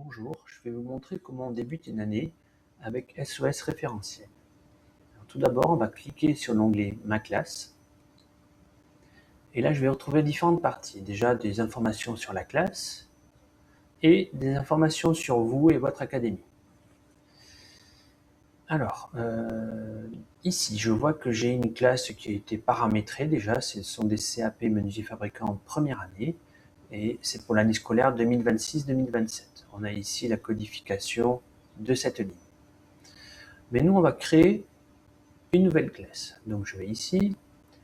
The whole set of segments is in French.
Bonjour, je vais vous montrer comment on débute une année avec SOS référentiel. Alors, tout d'abord, on va cliquer sur l'onglet Ma classe. Et là, je vais retrouver différentes parties. Déjà, des informations sur la classe et des informations sur vous et votre académie. Alors, ici, je vois que j'ai une classe qui a été paramétrée déjà. Ce sont des CAP menuisier fabricant en première année. Et c'est pour l'année scolaire 2026-2027. On a ici la codification de cette ligne. Mais nous, on va créer une nouvelle classe. Donc je vais ici,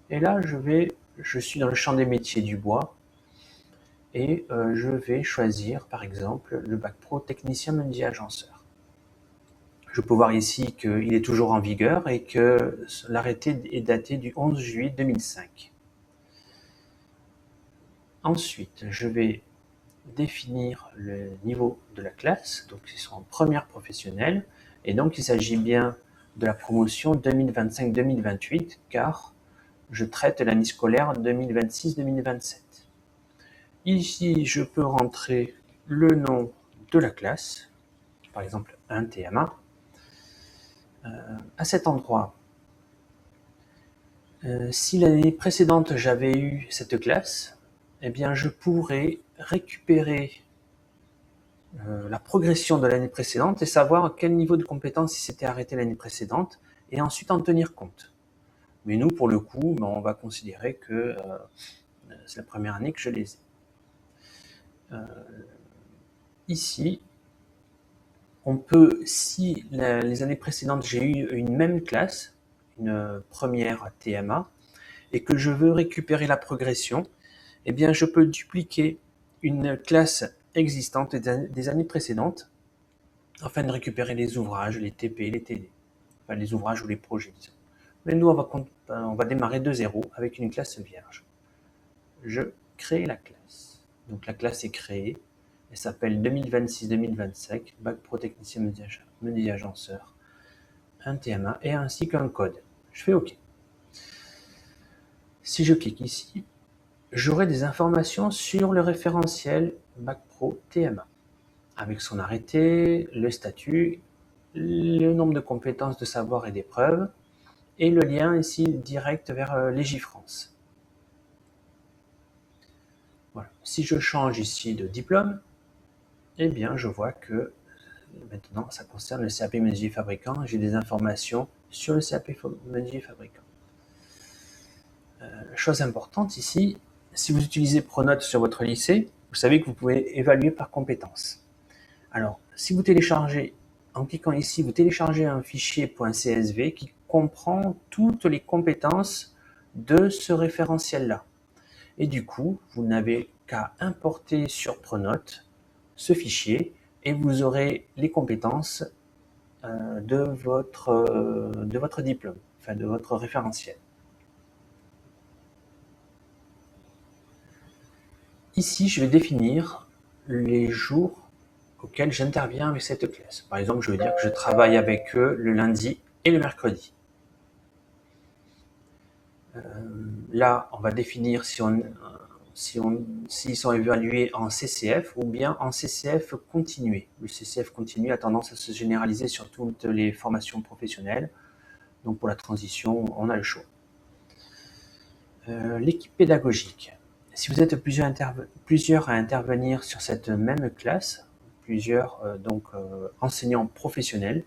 et là je suis dans le champ des métiers du bois, et je vais choisir par exemple le bac pro technicien menuisier agenceur. Je peux voir ici qu'il est toujours en vigueur et que l'arrêté est daté du 11 juillet 2005. Ensuite, je vais définir le niveau de la classe, donc ils sont en première professionnelle, et donc il s'agit bien de la promotion 2025-2028, car je traite l'année scolaire 2026-2027. Ici, je peux rentrer le nom de la classe, par exemple un TMA. À cet endroit, si l'année précédente j'avais eu cette classe, eh bien je pourrais récupérer la progression de l'année précédente et savoir à quel niveau de compétence il s'était arrêté l'année précédente et ensuite en tenir compte. Mais nous, pour le coup, on va considérer que c'est la première année que je les ai. Ici, on peut, si les années précédentes j'ai eu une même classe, une première TMA, et que je veux récupérer la progression, eh bien je peux dupliquer une classe existante des années précédentes afin de récupérer les ouvrages, les TP, les TD, enfin les ouvrages ou les projets, disons. Mais nous, on va démarrer de zéro avec une classe vierge. Je crée la classe. Donc la classe est créée. Elle s'appelle 2026-2025, bac pro technicien menuisier agenceur, un TMA et ainsi qu'un code. Je fais OK. Si je clique ici, j'aurai des informations sur le référentiel bac pro TMA, avec son arrêté, le statut, le nombre de compétences, de savoir et d'épreuves, et le lien ici direct vers Légifrance. Voilà. Si je change ici de diplôme, eh bien je vois que maintenant ça concerne le CAP menuisier fabricant. J'ai des informations sur le CAP menuisier fabricant. Chose importante ici, si vous utilisez Pronote sur votre lycée, vous savez que vous pouvez évaluer par compétences. Alors, si vous téléchargez, en cliquant ici, vous téléchargez un fichier .csv qui comprend toutes les compétences de ce référentiel-là. Et du coup, vous n'avez qu'à importer sur Pronote ce fichier et vous aurez les compétences de votre diplôme, enfin de votre référentiel. Ici, je vais définir les jours auxquels j'interviens avec cette classe. Par exemple, je vais dire que je travaille avec eux le lundi et le mercredi. Là, on va définir s'ils sont évalués en CCF ou bien en CCF continué. Le CCF continué a tendance à se généraliser sur toutes les formations professionnelles. Donc pour la transition, on a le choix. L'équipe pédagogique. Si vous êtes plusieurs à intervenir sur cette même classe, plusieurs enseignants professionnels,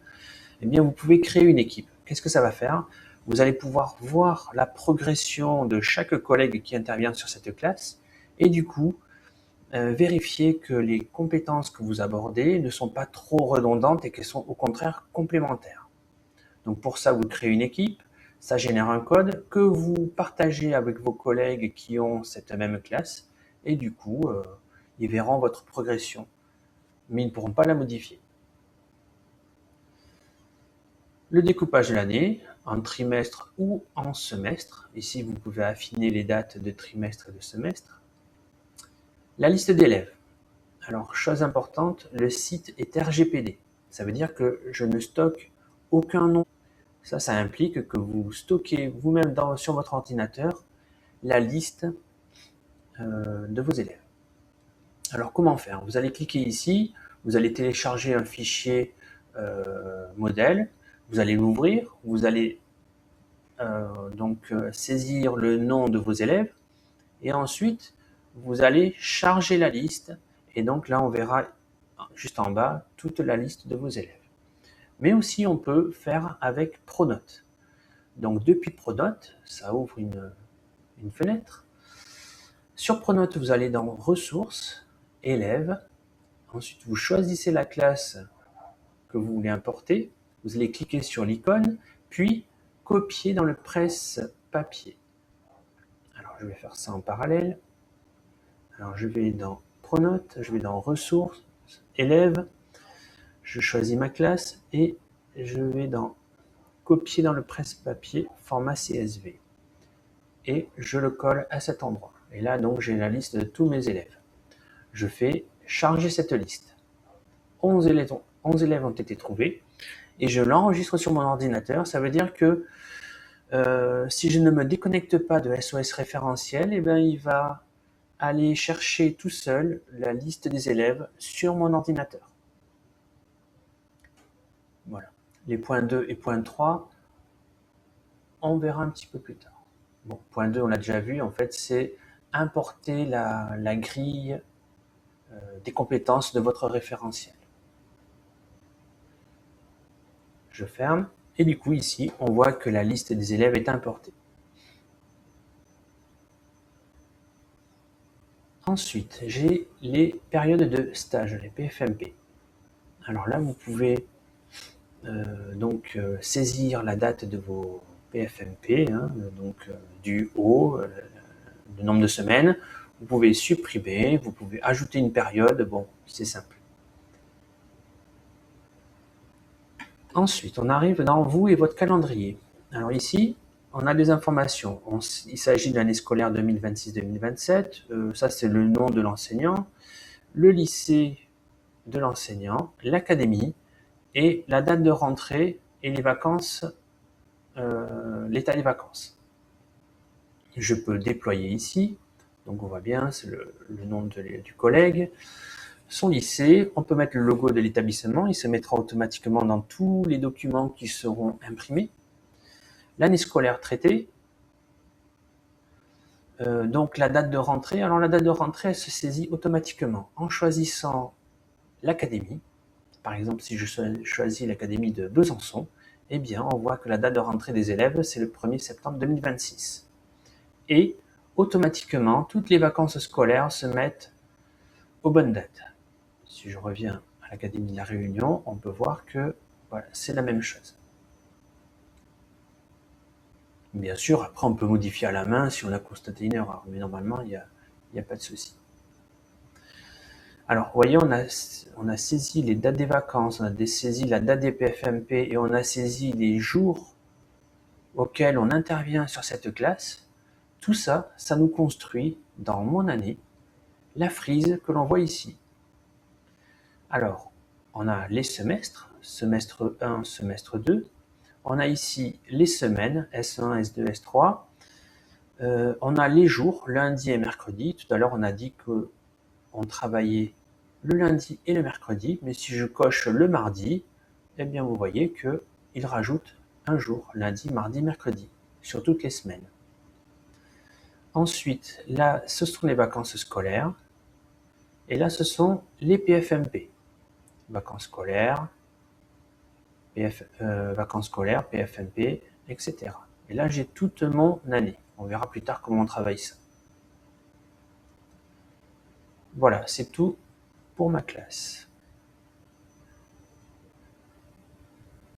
eh bien vous pouvez créer une équipe. Qu'est-ce que ça va faire? Vous allez pouvoir voir la progression de chaque collègue qui intervient sur cette classe et du coup vérifier que les compétences que vous abordez ne sont pas trop redondantes et qu'elles sont au contraire complémentaires. Donc pour ça, vous créez une équipe, ça génère un code que vous partagez avec vos collègues qui ont cette même classe et du coup, ils verront votre progression, mais ils ne pourront pas la modifier. Le découpage de l'année, en trimestre ou en semestre. Ici, vous pouvez affiner les dates de trimestre et de semestre. La liste d'élèves. Alors, chose importante, le site est RGPD. Ça veut dire que je ne stocke aucun nom. Ça implique que vous stockez vous-même sur votre ordinateur la liste de vos élèves. Alors, comment faire? Vous allez cliquer ici. Vous allez télécharger un fichier modèle, vous allez l'ouvrir, vous allez saisir le nom de vos élèves, et ensuite vous allez charger la liste, et donc là on verra juste en bas toute la liste de vos élèves. Mais aussi on peut faire avec Pronote. Donc depuis Pronote, ça ouvre une fenêtre. Sur Pronote, vous allez dans Ressources, Élèves, ensuite vous choisissez la classe que vous voulez importer, vous allez cliquer sur l'icône, puis copier dans le presse-papier. Alors je vais faire ça en parallèle. Alors je vais dans Pronote, je vais dans Ressources, Élèves, je choisis ma classe et je vais dans Copier dans le presse-papier format CSV. Et je le colle à cet endroit. Et là donc j'ai la liste de tous mes élèves. Je fais charger cette liste. 11 élèves ont été trouvés et je l'enregistre sur mon ordinateur. Ça veut dire que si je ne me déconnecte pas de SOS référentiel, eh bien, il va aller chercher tout seul la liste des élèves sur mon ordinateur. Voilà. Les points 2 et point 3, on verra un petit peu plus tard. Bon, point 2, on l'a déjà vu, en fait, c'est importer la grille des compétences de votre référentiel. Je ferme, et du coup, ici, on voit que la liste des élèves est importée. Ensuite, j'ai les périodes de stage, les PFMP. Alors là, vous pouvez saisir la date de vos PFMP, du haut, le nombre de semaines. Vous pouvez supprimer, vous pouvez ajouter une période, bon, c'est simple. Ensuite, on arrive dans vous et votre calendrier. Alors ici, on a des informations. Il s'agit de l'année scolaire 2026-2027, ça c'est le nom de l'enseignant, le lycée de l'enseignant, l'académie, et la date de rentrée et les vacances, l'état des vacances. Je peux déployer ici, donc on voit bien, c'est le nom du collègue, son lycée, on peut mettre le logo de l'établissement, il se mettra automatiquement dans tous les documents qui seront imprimés. L'année scolaire traitée, donc la date de rentrée, alors la date de rentrée elle se saisit automatiquement en choisissant l'académie. Par exemple, si je choisis l'académie de Besançon, eh bien, on voit que la date de rentrée des élèves, c'est le 1er septembre 2026. Et automatiquement, toutes les vacances scolaires se mettent aux bonnes dates. Si je reviens à l'Académie de la Réunion, on peut voir que voilà, c'est la même chose. Bien sûr, après, on peut modifier à la main si on a constaté une erreur, mais normalement, il n'y a pas de souci. Alors, vous voyez, on a saisi les dates des vacances, on a saisi la date des PFMP et on a saisi les jours auxquels on intervient sur cette classe. Tout ça, ça nous construit dans mon année la frise que l'on voit ici. Alors, on a les semestres, semestre 1, semestre 2. On a ici les semaines, S1, S2, S3. On a les jours, lundi et mercredi. Tout à l'heure, on a dit qu'on travaillait le lundi et le mercredi, mais si je coche le mardi, eh bien vous voyez qu'il rajoute un jour, lundi, mardi, mercredi, sur toutes les semaines. Ensuite, là, ce sont les vacances scolaires, et là, ce sont les PFMP. Vacances scolaires, PFMP, etc. Et là, j'ai toute mon année. On verra plus tard comment on travaille ça. Voilà, c'est tout pour ma classe.